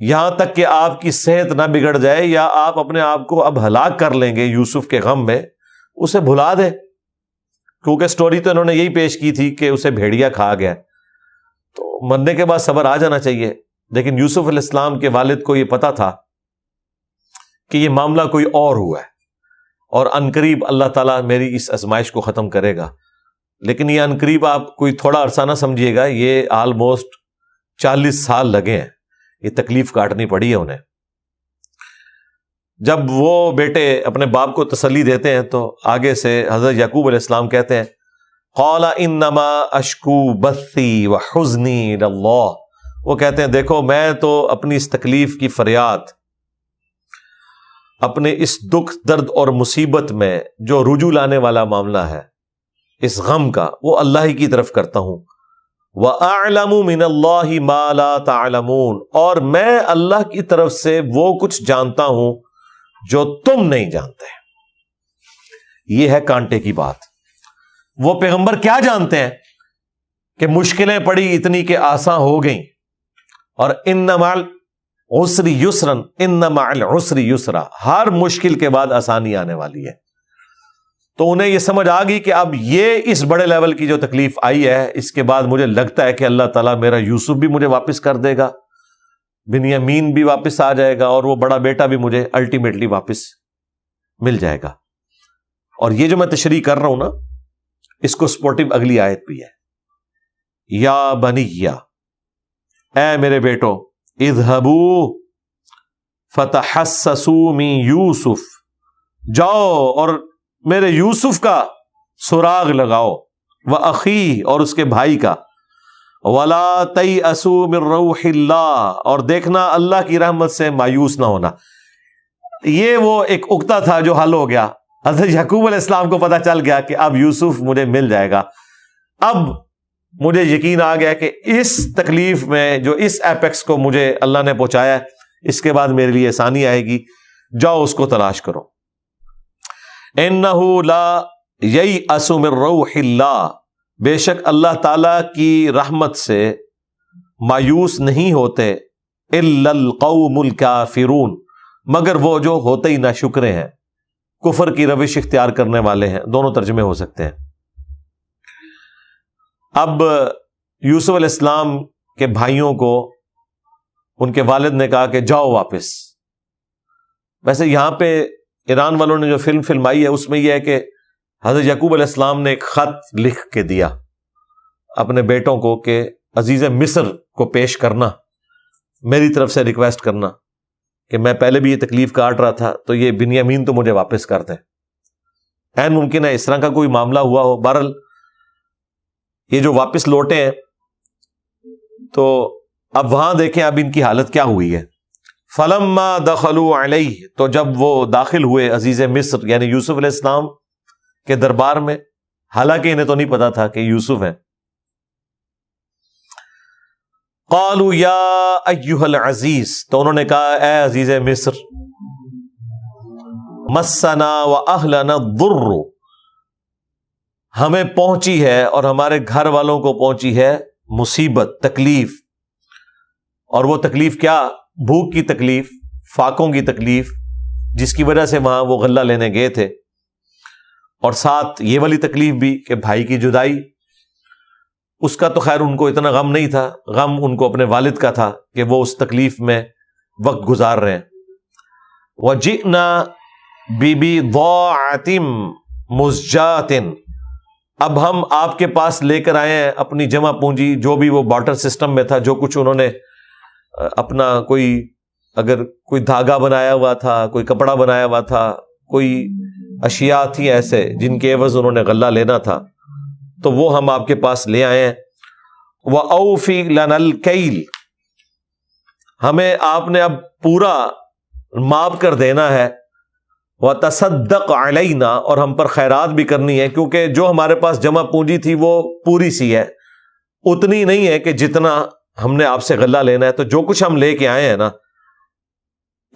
یہاں تک کہ آپ کی صحت نہ بگڑ جائے یا آپ اپنے آپ کو اب ہلاک کر لیں گے یوسف کے غم میں، اسے بھلا دے، کیونکہ سٹوری تو انہوں نے یہی پیش کی تھی کہ اسے بھیڑیا کھا گیا، تو مرنے کے بعد صبر آ جانا چاہیے۔ لیکن یوسف علیہ السلام کے والد کو یہ پتا تھا کہ یہ معاملہ کوئی اور ہوا ہے، اور عنقریب اللہ تعالیٰ میری اس آزمائش کو ختم کرے گا۔ لیکن یہ عنقریب آپ کوئی تھوڑا عرصہ نہ سمجھیے گا، یہ آلموسٹ 40 سال لگے ہیں، یہ تکلیف کاٹنی پڑی ہے انہیں۔ جب وہ بیٹے اپنے باپ کو تسلی دیتے ہیں تو آگے سے حضرت یعقوب علیہ السلام کہتے ہیں قال انما اشکو بثی وحزنی الی اللہ، وہ کہتے ہیں دیکھو میں تو اپنی اس تکلیف کی فریاد، اپنے اس دکھ درد اور مصیبت میں جو رجوع لانے والا معاملہ ہے، اس غم کا، وہ اللہ ہی کی طرف کرتا ہوں۔ وَأَعْلَمُ مِنَ اللَّهِ مَا لَا تَعْلَمُونَ، اور میں اللہ کی طرف سے وہ کچھ جانتا ہوں جو تم نہیں جانتے۔ یہ ہے کانٹے کی بات۔ وہ پیغمبر کیا جانتے ہیں کہ مشکلیں پڑی اتنی کہ آسان ہو گئیں، اور ان مع العسر یسرا ان مع العسر یسرا، ہر مشکل کے بعد آسانی آنے والی ہے۔ تو انہیں یہ سمجھ آ گئی کہ اب یہ اس بڑے لیول کی جو تکلیف آئی ہے، اس کے بعد مجھے لگتا ہے کہ اللہ تعالیٰ میرا یوسف بھی مجھے واپس کر دے گا، بنیامین بھی واپس آ جائے گا، اور وہ بڑا بیٹا بھی مجھے الٹیمیٹلی واپس مل جائے گا۔ اور یہ جو میں تشریح کر رہا ہوں نا، اس کو سپورٹو اگلی آیت بھی ہے، یا بنیا، اے میرے بیٹو، اذهبوا فتحسسوا من یوسف، جاؤ اور میرے یوسف کا سراغ لگاؤ، وَأَخِيهِ، اور اس کے بھائی کا، وَلَا تَيْأَسُوا مِن رَوْحِ اللَّهِ، اور دیکھنا اللہ کی رحمت سے مایوس نہ ہونا۔ یہ وہ ایک اکتا تھا جو حل ہو گیا۔ حضرت یعقوب علیہ السلام کو پتا چل گیا کہ اب یوسف مجھے مل جائے گا، اب مجھے یقین آ گیا کہ اس تکلیف میں جو اس ایپیکس کو مجھے اللہ نے پہنچایا ہے، اس کے بعد میرے لیے آسانی آئے گی، جاؤ اس کو تلاش کرو۔ اِنَّهُ لَا يَيْأَسُ مِن رَوْحِ اللَّهِ، بے شک اللہ تعالی کی رحمت سے مایوس نہیں ہوتے إِلَّا الْقَوْمُ الْكَافِرُونَ، مگر وہ جو ہوتے ہی ناشکرے ہیں، کفر کی روش اختیار کرنے والے ہیں۔ دونوں ترجمے ہو سکتے ہیں۔ اب یوسف علیہ السلام کے بھائیوں کو ان کے والد نے کہا کہ جاؤ واپس۔ ویسے یہاں پہ ایران والوں نے جو فلم فلمائی ہے اس میں یہ ہے کہ حضرت یعقوب علیہ السلام نے ایک خط لکھ کے دیا اپنے بیٹوں کو کہ عزیز مصر کو پیش کرنا، میری طرف سے ریکویسٹ کرنا کہ میں پہلے بھی یہ تکلیف کاٹ رہا تھا، تو یہ بنیامین تو مجھے واپس کر دیں۔ عین ممکن ہے اس طرح کا کوئی معاملہ ہوا ہو۔ بہرحال یہ جو واپس لوٹے ہیں تو اب وہاں دیکھیں اب ان کی حالت کیا ہوئی ہے۔ فَلَمَّا دَخَلُوا عَلَيْهِ، تو جب وہ داخل ہوئے عزیز مصر یعنی یوسف علیہ السلام کے دربار میں، حالانکہ انہیں تو نہیں پتا تھا کہ یوسف ہیں، قالوا یا ایھا العزیز، تو انہوں نے کہا اے عزیز مصر، مسنا واہلنا الضر، ہمیں پہنچی ہے اور ہمارے گھر والوں کو پہنچی ہے مصیبت، تکلیف۔ اور وہ تکلیف کیا؟ بھوک کی تکلیف، فاقوں کی تکلیف، جس کی وجہ سے وہاں وہ غلہ لینے گئے تھے، اور ساتھ یہ والی تکلیف بھی کہ بھائی کی جدائی۔ اس کا تو خیر ان کو اتنا غم نہیں تھا، غم ان کو اپنے والد کا تھا کہ وہ اس تکلیف میں وقت گزار رہے ہیں۔ وَجِئْنَا بِبِضَاعَةٍ مُزْجَاةٍ، اب ہم آپ کے پاس لے کر آئے ہیں اپنی جمع پونجی، جو بھی وہ بارٹر سسٹم میں تھا، جو کچھ انہوں نے اپنا کوئی، اگر کوئی دھاگا بنایا ہوا تھا، کوئی کپڑا بنایا ہوا تھا، کوئی اشیاء تھی ایسے جن کے عوض انہوں نے غلہ لینا تھا، تو وہ ہم آپ کے پاس لے آئے ہیں۔ وَأَوْفِ لَنَا الْكَيْلَ، ہمیں آپ نے اب پورا ماپ کر دینا ہے۔ وَتَصَدَّقْ عَلَيْنَا، اور ہم پر خیرات بھی کرنی ہے، کیونکہ جو ہمارے پاس جمع پونجی تھی وہ پوری سی ہے، اتنی نہیں ہے کہ جتنا ہم نے آپ سے غلہ لینا ہے۔ تو جو کچھ ہم لے کے آئے ہیں نا،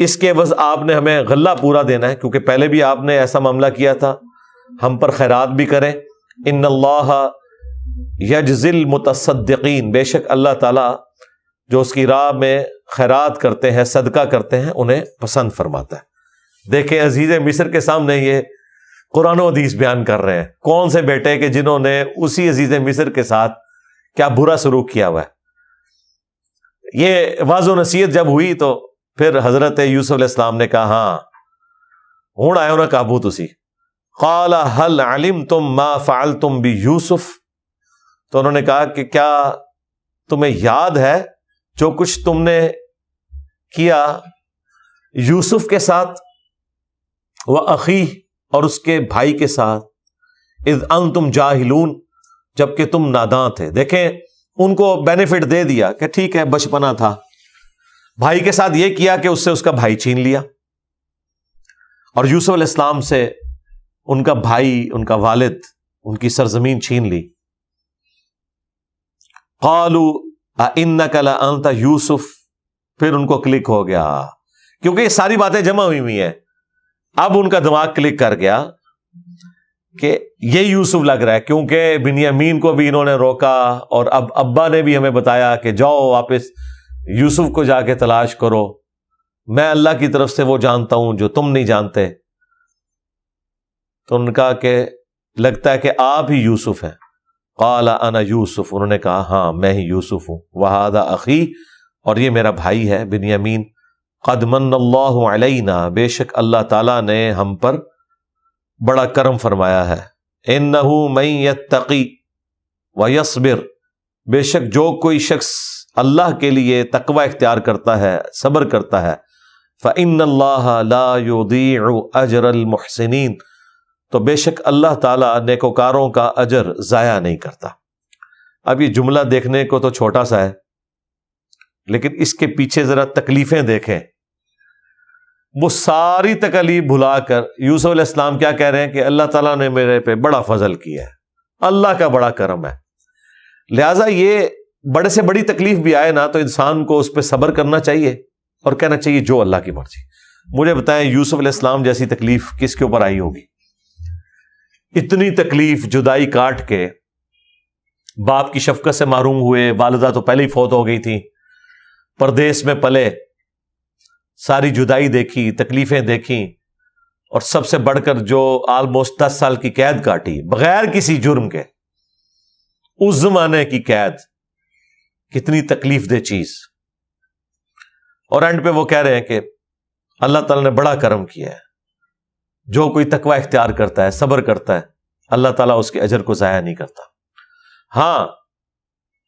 اس کے عوض آپ نے ہمیں غلہ پورا دینا ہے، کیونکہ پہلے بھی آپ نے ایسا معاملہ کیا تھا، ہم پر خیرات بھی کریں۔ ان اللہ یجزی المتصدقین، بے شک اللہ تعالیٰ جو اس کی راہ میں خیرات کرتے ہیں، صدقہ کرتے ہیں، انہیں پسند فرماتا ہے۔ دیکھیں عزیز مصر کے سامنے یہ قرآن و حدیث بیان کر رہے ہیں، کون سے بیٹے کہ جنہوں نے اسی عزیز مصر کے ساتھ کیا برا سلوک کیا ہوا ہے۔ یہ واضح و نصیحت جب ہوئی تو پھر حضرت یوسف علیہ السلام نے کہا ہاں ہوں آئے ہونا قابو تسی۔ قال هل علمتم ما فعلتم بیوسف، تو انہوں نے کہا کہ کیا تمہیں یاد ہے جو کچھ تم نے کیا یوسف کے ساتھ، وَأَخِيهِ، اور اس کے بھائی کے ساتھ، اذ انتم جاہلون، جبکہ تم ناداں تھے۔ دیکھیں ان کو بینیفٹ دے دیا کہ ٹھیک ہے بچپنا تھا، بھائی کے ساتھ یہ کیا کہ اس سے اس کا بھائی چھین لیا، اور یوسف علیہ السلام سے ان کا بھائی، ان کا والد، ان کی سرزمین چھین لی۔ قالوا اِنَّكَ لَأَنْتَ یوسف، پھر ان کو کلک ہو گیا کیونکہ یہ ساری باتیں جمع ہوئی ہیں۔ اب ان کا دماغ کلک کر گیا کہ یہ یوسف لگ رہا ہے، کیونکہ بنیامین کو بھی انہوں نے روکا اور اب ابا نے بھی ہمیں بتایا کہ جاؤ واپس یوسف کو جا کے تلاش کرو، میں اللہ کی طرف سے وہ جانتا ہوں جو تم نہیں جانتے۔ تو ان کا کہ لگتا ہے کہ آپ ہی یوسف ہیں۔ قال انا یوسف، انہوں نے کہا ہاں میں ہی یوسف ہوں، وہذا اخی، اور یہ میرا بھائی ہے بنیامین۔ قد من اللہ علینا، بے شک اللہ تعالیٰ نے ہم پر بڑا کرم فرمایا ہے۔ انہ من یتقی ویصبر، بے شک جو کوئی شخص اللہ کے لیے تقوی اختیار کرتا ہے، صبر کرتا ہے، فإن اللہ لا یضیع اجر المحسنین، تو بے شک اللہ تعالیٰ نیکوکاروں کا اجر ضائع نہیں کرتا۔ اب یہ جملہ دیکھنے کو تو چھوٹا سا ہے، لیکن اس کے پیچھے ذرا تکلیفیں دیکھیں۔ وہ ساری تکلیف بھلا کر یوسف علیہ السلام کیا کہہ رہے ہیں کہ اللہ تعالیٰ نے میرے پہ بڑا فضل کیا ہے، اللہ کا بڑا کرم ہے، لہٰذا یہ بڑے سے بڑی تکلیف بھی آئے نا تو انسان کو اس پہ صبر کرنا چاہیے اور کہنا چاہیے جو اللہ کی مرضی۔ مجھے بتائیں یوسف علیہ السلام جیسی تکلیف کس کے اوپر آئی ہوگی؟ اتنی تکلیف، جدائی کاٹ کے، باپ کی شفقت سے محروم ہوئے، والدہ تو پہلے ہی فوت ہو گئی تھی، پردیس میں پلے، ساری جدائی دیکھی، تکلیفیں دیکھیں، اور سب سے بڑھ کر جو آلموسٹ 10 سال کی قید کاٹی بغیر کسی جرم کے، اس زمانے کی قید کتنی تکلیف دہ چیز۔ اور اینڈ پہ وہ کہہ رہے ہیں کہ اللہ تعالیٰ نے بڑا کرم کیا ہے، جو کوئی تقوی اختیار کرتا ہے، صبر کرتا ہے، اللہ تعالیٰ اس کے اجر کو ضائع نہیں کرتا۔ ہاں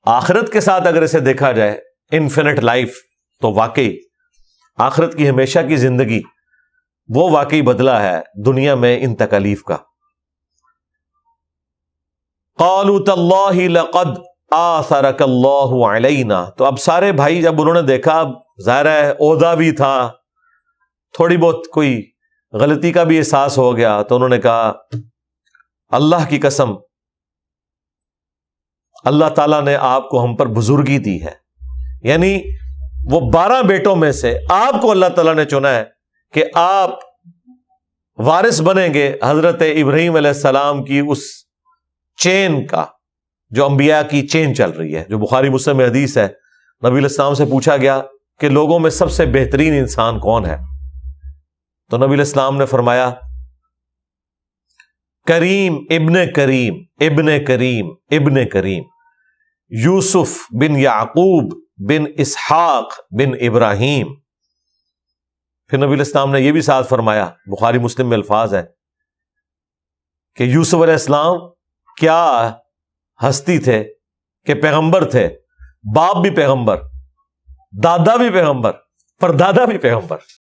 آخرت کے ساتھ اگر اسے دیکھا جائے، انفینٹ لائف، تو واقعی آخرت کی ہمیشہ کی زندگی وہ واقعی بدلہ ہے دنیا میں ان تکالیف کا۔ قالوا تاللہ لقد آثرک اللہ علینا، تو اب سارے بھائی جب انہوں نے دیکھا، ظاہر ہے عہدہ بھی تھا، تھوڑی بہت کوئی غلطی کا بھی احساس ہو گیا، تو انہوں نے کہا اللہ کی قسم اللہ تعالیٰ نے آپ کو ہم پر بزرگی دی ہے، یعنی وہ 12 بیٹوں میں سے آپ کو اللہ تعالیٰ نے چنا ہے کہ آپ وارث بنیں گے حضرت ابراہیم علیہ السلام کی اس چین کا، جو انبیاء کی چین چل رہی ہے، جو بخاری مسلم میں حدیث ہے۔ نبی علیہ السلام سے پوچھا گیا کہ لوگوں میں سب سے بہترین انسان کون ہے؟ تو نبی علیہ السلام نے فرمایا کریم ابن کریم ابن کریم ابن کریم، یوسف بن یعقوب بن اسحاق بن ابراہیم۔ پھر نبی علیہ السلام نے یہ بھی ساتھ فرمایا، بخاری مسلم میں الفاظ ہے کہ یوسف علیہ السلام کیا ہستی تھے کہ پیغمبر تھے، باپ بھی پیغمبر، دادا بھی پیغمبر، پردادا بھی پیغمبر۔